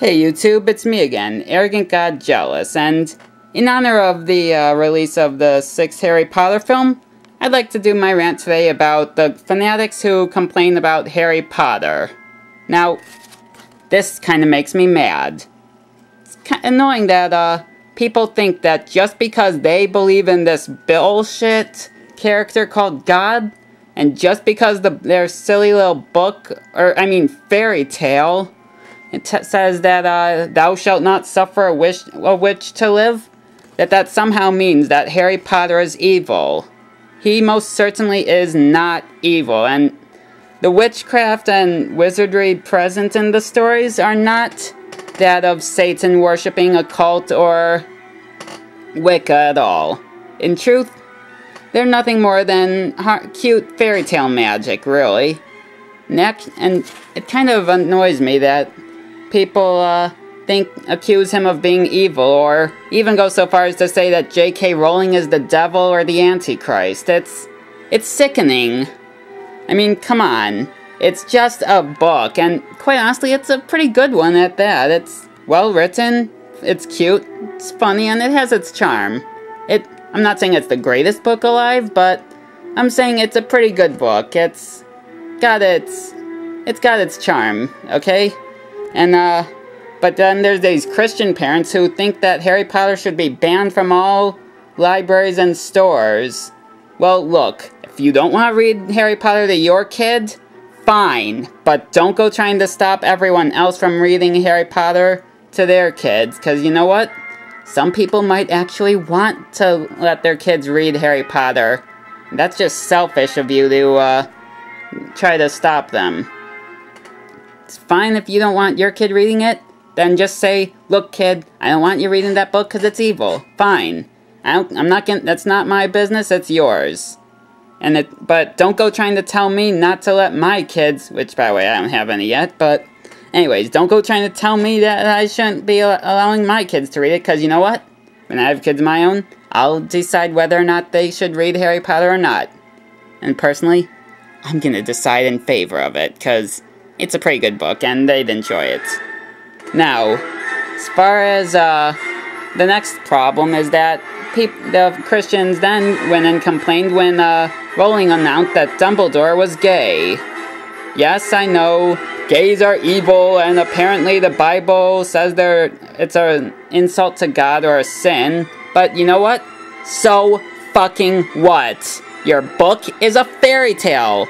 Hey YouTube, it's me again, Arrogant God Jealous, and in honor of the release of the 6th Harry Potter film, I'd like to do my rant today about the fanatics who complain about Harry Potter. Now, this kind of makes me mad. It's kind of annoying that people think that just because they believe in this bullshit character called God, and just because their silly little book, fairy tale, it says that thou shalt not suffer a witch to live, that somehow means that Harry Potter is evil. He most certainly is not evil, and the witchcraft and wizardry present in the stories are not that of Satan worshipping occult or Wicca at all. In truth, they're nothing more than cute fairy tale magic, really. And it kind of annoys me that people accuse him of being evil, or even go so far as to say that J.K. Rowling is the devil or the Antichrist. It's sickening. I mean, come on. It's just a book, and quite honestly, it's a pretty good one at that. It's well written, it's cute, it's funny, and it has its charm. I'm not saying it's the greatest book alive, but I'm saying it's a pretty good book. It's got its charm, okay? And, but then there's these Christian parents who think that Harry Potter should be banned from all libraries and stores. Well, look, if you don't want to read Harry Potter to your kid, fine. But don't go trying to stop everyone else from reading Harry Potter to their kids, because you know what? Some people might actually want to let their kids read Harry Potter. That's just selfish of you to, try to stop them. It's fine if you don't want your kid reading it, then just say, look kid, I don't want you reading that book because it's evil. Fine. That's not my business, it's yours. But don't go trying to tell me not to let my kids, which by the way I don't have any yet, but anyways, don't go trying to tell me that I shouldn't be allowing my kids to read it, because you know what? When I have kids of my own, I'll decide whether or not they should read Harry Potter or not. And personally, I'm gonna decide in favor of it, because it's a pretty good book, and they'd enjoy it. Now, as far as, the next problem is that the Christians then went and complained when, Rowling announced that Dumbledore was gay. Yes, I know, gays are evil, and apparently the Bible says it's an insult to God or a sin, but you know what? So fucking what? Your book is a fairy tale.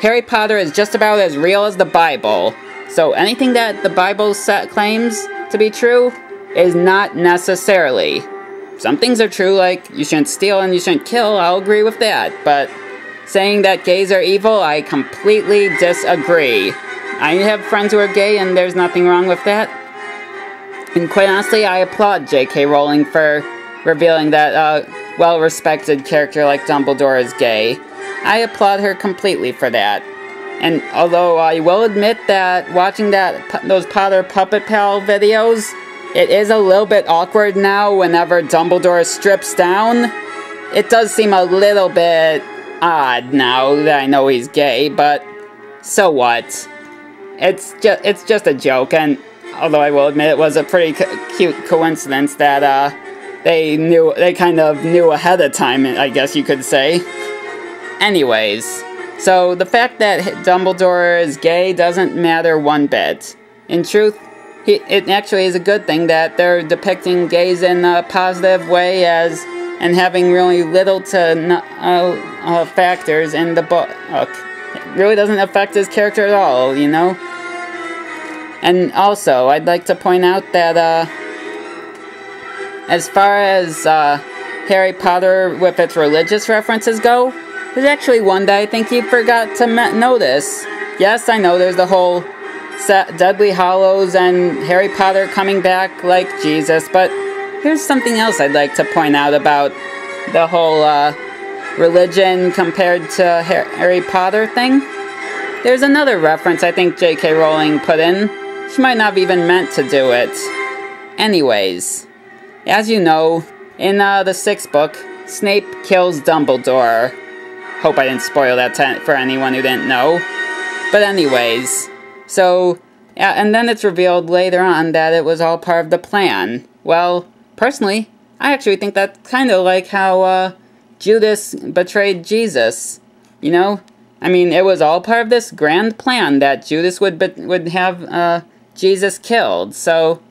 Harry Potter is just about as real as the Bible, so anything that the Bible claims to be true is not necessarily. Some things are true, like you shouldn't steal and you shouldn't kill, I'll agree with that, but saying that gays are evil, I completely disagree. I have friends who are gay and there's nothing wrong with that. And quite honestly, I applaud J.K. Rowling for revealing that a well-respected character like Dumbledore is gay. I applaud her completely for that. And although I will admit that watching those Potter Puppet Pal videos, it is a little bit awkward now whenever Dumbledore strips down. It does seem a little bit odd now that I know he's gay, but so what? It's just a joke, and although I will admit it was a pretty cute coincidence that they kind of knew ahead of time, I guess you could say. Anyways, so the fact that Dumbledore is gay doesn't matter one bit. In truth, it actually is a good thing that they're depicting gays in a positive way and having really little to factors in the book. It really doesn't affect his character at all, you know? And also, I'd like to point out that as far as Harry Potter with its religious references go, there's actually one that I think you forgot to notice. Yes, I know there's the whole Deathly Hallows and Harry Potter coming back like Jesus, but here's something else I'd like to point out about the whole religion compared to Harry Potter thing. There's another reference I think J.K. Rowling put in. She might not have even meant to do it. Anyways, as you know, in the 6th book, Snape kills Dumbledore. Hope I didn't spoil that for anyone who didn't know. But anyways, so Yeah, and then it's revealed later on that it was all part of the plan. Well, personally, I actually think that's kind of like how Judas betrayed Jesus. You know? I mean, it was all part of this grand plan that Judas would have Jesus killed. So,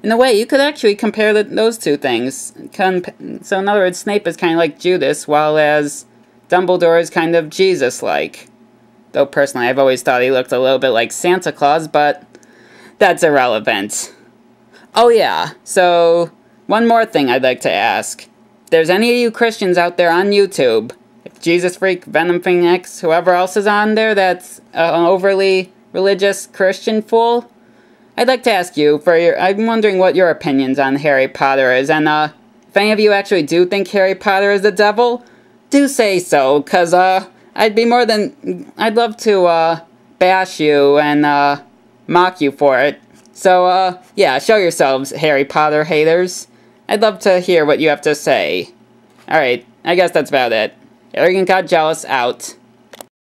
in a way, you could actually compare those two things. So, in other words, Snape is kind of like Judas, while as Dumbledore is kind of Jesus-like. Though, personally, I've always thought he looked a little bit like Santa Claus, but that's irrelevant. Oh yeah, so one more thing I'd like to ask. If there's any of you Christians out there on YouTube, if Jesus Freak, Venom Phoenix, whoever else is on there that's an overly religious Christian fool, I'd like to ask you I'm wondering what your opinions on Harry Potter is, and if any of you actually do think Harry Potter is the devil, do say so, cause I'd love to bash you and mock you for it. So yeah, show yourselves, Harry Potter haters. I'd love to hear what you have to say. Alright, I guess that's about it. Arrogant God Jealous out.